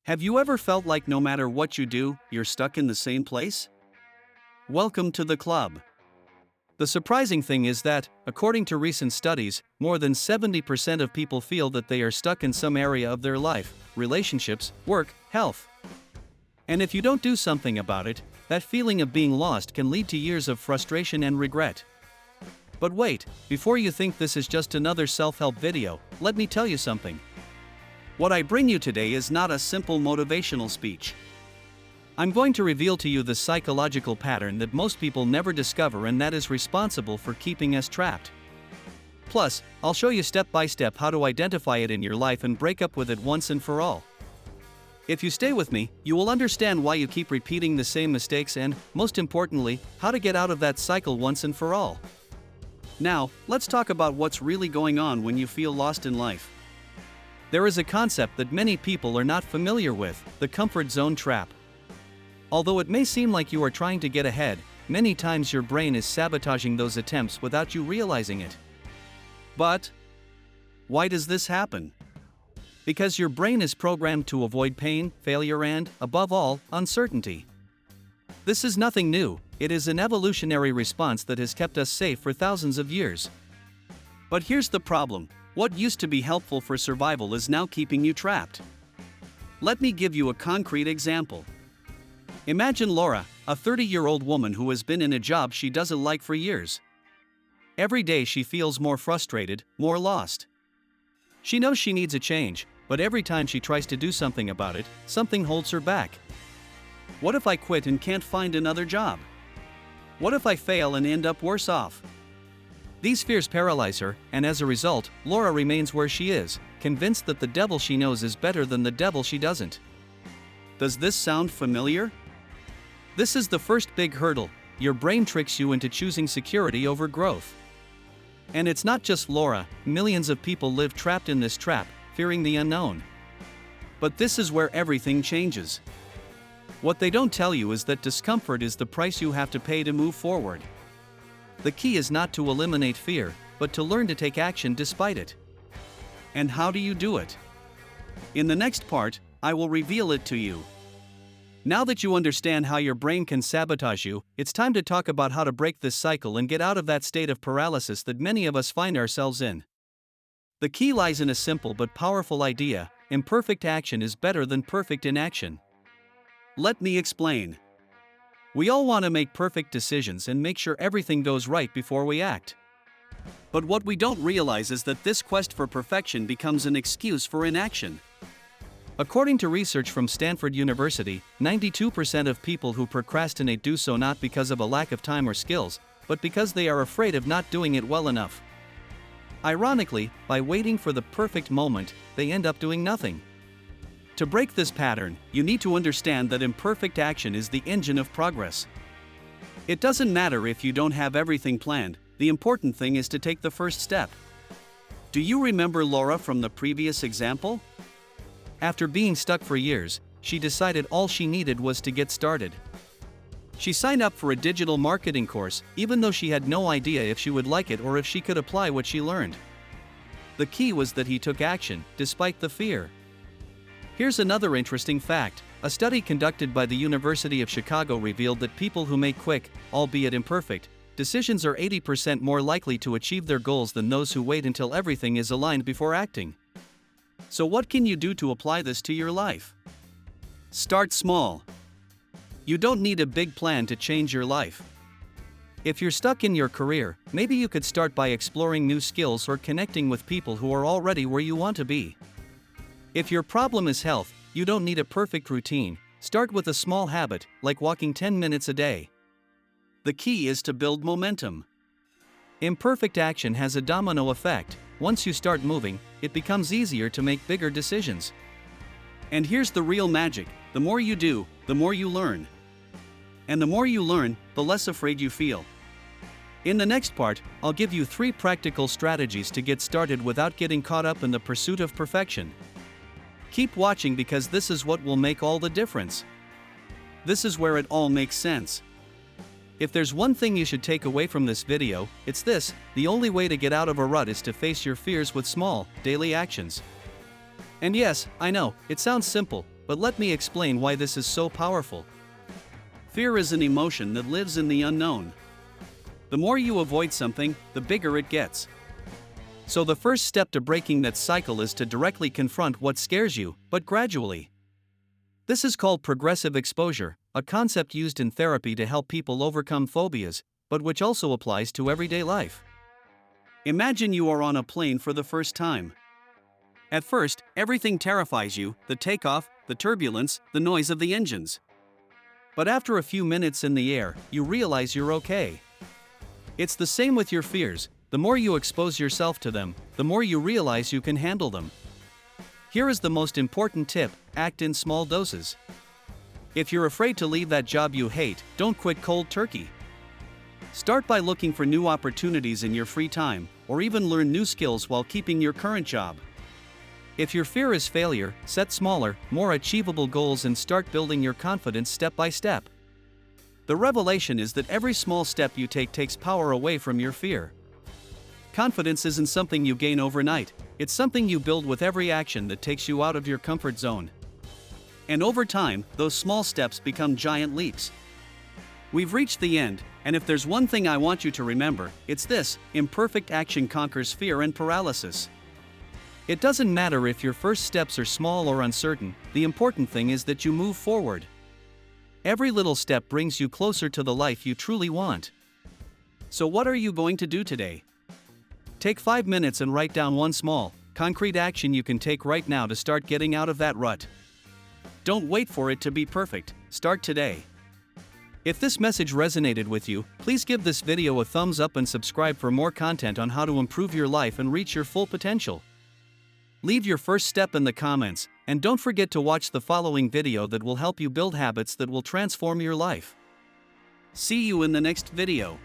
Have you ever felt like no matter what you do, you're stuck in the same place? Welcome to the club. The surprising thing is that, according to recent studies, more than 70% of people feel that they are stuck in some area of their life: relationships, work, health. And if you don't do something about it, that feeling of being lost can lead to years of frustration and regret. But wait, before you think this is just another self-help video, let me tell you something. What I bring you today is not a simple motivational speech. I'm going to reveal to you the psychological pattern that most people never discover and that is responsible for keeping us trapped. Plus, I'll show you step by step how to identify it in your life and break up with it once and for all. If you stay with me, you will understand why you keep repeating the same mistakes and, most importantly, how to get out of that cycle once and for all. Now, let's talk about what's really going on when you feel lost in life. There is a concept that many people are not familiar with: the comfort zone trap. Although it may seem like you are trying to get ahead, many times your brain is sabotaging those attempts without you realizing it. But why does this happen? Because your brain is programmed to avoid pain, failure and, above all, uncertainty. This is nothing new. It is an evolutionary response that has kept us safe for thousands of years. But here's the problem. What used to be helpful for survival is now keeping you trapped. Let me give you a concrete example. Imagine Laura, a 30-year-old woman who has been in a job she doesn't like for years. Every day she feels more frustrated, more lost. She knows she needs a change, but every time she tries to do something about it, something holds her back. What if I quit and can't find another job? What if I fail and end up worse off? These fears paralyze her, and as a result, Laura remains where she is, convinced that the devil she knows is better than the devil she doesn't. Does this sound familiar? This is the first big hurdle. Your brain tricks you into choosing security over growth. And it's not just Laura, millions of people live trapped in this trap, fearing the unknown. But this is where everything changes. What they don't tell you is that discomfort is the price you have to pay to move forward. The key is not to eliminate fear, but to learn to take action despite it. And how do you do it? In the next part, I will reveal it to you. Now that you understand how your brain can sabotage you, it's time to talk about how to break this cycle and get out of that state of paralysis that many of us find ourselves in. The key lies in a simple but powerful idea: imperfect action is better than perfect inaction. Let me explain. We all want to make perfect decisions and make sure everything goes right before we act. But what we don't realize is that this quest for perfection becomes an excuse for inaction. According to research from Stanford University, 92% of people who procrastinate do so not because of a lack of time or skills, but because they are afraid of not doing it well enough. Ironically, by waiting for the perfect moment, they end up doing nothing. To break this pattern, you need to understand that imperfect action is the engine of progress. It doesn't matter if you don't have everything planned, the important thing is to take the first step. Do you remember Laura from the previous example? After being stuck for years, she decided all she needed was to get started. She signed up for a digital marketing course, even though she had no idea if she would like it or if she could apply what she learned. The key was that he took action, despite the fear. Here's another interesting fact. A study conducted by the University of Chicago revealed that people who make quick, albeit imperfect, decisions are 80% more likely to achieve their goals than those who wait until everything is aligned before acting. So what can you do to apply this to your life? Start small. You don't need a big plan to change your life. If you're stuck in your career, maybe you could start by exploring new skills or connecting with people who are already where you want to be. If your problem is health, you don't need a perfect routine. Start with a small habit, like walking 10 minutes a day. The key is to build momentum. Imperfect action has a domino effect. Once you start moving, it becomes easier to make bigger decisions. And here's the real magic: the more you do, the more you learn. And the more you learn, the less afraid you feel. In the next part, I'll give you 3 practical strategies to get started without getting caught up in the pursuit of perfection. Keep watching because this is what will make all the difference. This is where it all makes sense. If there's one thing you should take away from this video, it's this: the only way to get out of a rut is to face your fears with small, daily actions. And yes, I know, it sounds simple, but let me explain why this is so powerful. Fear is an emotion that lives in the unknown. The more you avoid something, the bigger it gets. So the first step to breaking that cycle is to directly confront what scares you, but gradually. This is called progressive exposure, a concept used in therapy to help people overcome phobias, but which also applies to everyday life. Imagine you are on a plane for the first time. At first, everything terrifies you: the takeoff, the turbulence, the noise of the engines. But after a few minutes in the air, you realize you're okay. It's the same with your fears. The more you expose yourself to them, the more you realize you can handle them. Here is the most important tip: act in small doses. If you're afraid to leave that job you hate, don't quit cold turkey. Start by looking for new opportunities in your free time, or even learn new skills while keeping your current job. If your fear is failure, set smaller, more achievable goals and start building your confidence step by step. The revelation is that every small step you take takes power away from your fear. Confidence isn't something you gain overnight, it's something you build with every action that takes you out of your comfort zone. And over time, those small steps become giant leaps. We've reached the end, and if there's one thing I want you to remember, it's this: imperfect action conquers fear and paralysis. It doesn't matter if your first steps are small or uncertain, the important thing is that you move forward. Every little step brings you closer to the life you truly want. So what are you going to do today? Take 5 minutes and write down one small, concrete action you can take right now to start getting out of that rut. Don't wait for it to be perfect, start today. If this message resonated with you, please give this video a thumbs up and subscribe for more content on how to improve your life and reach your full potential. Leave your first step in the comments, and don't forget to watch the following video that will help you build habits that will transform your life. See you in the next video.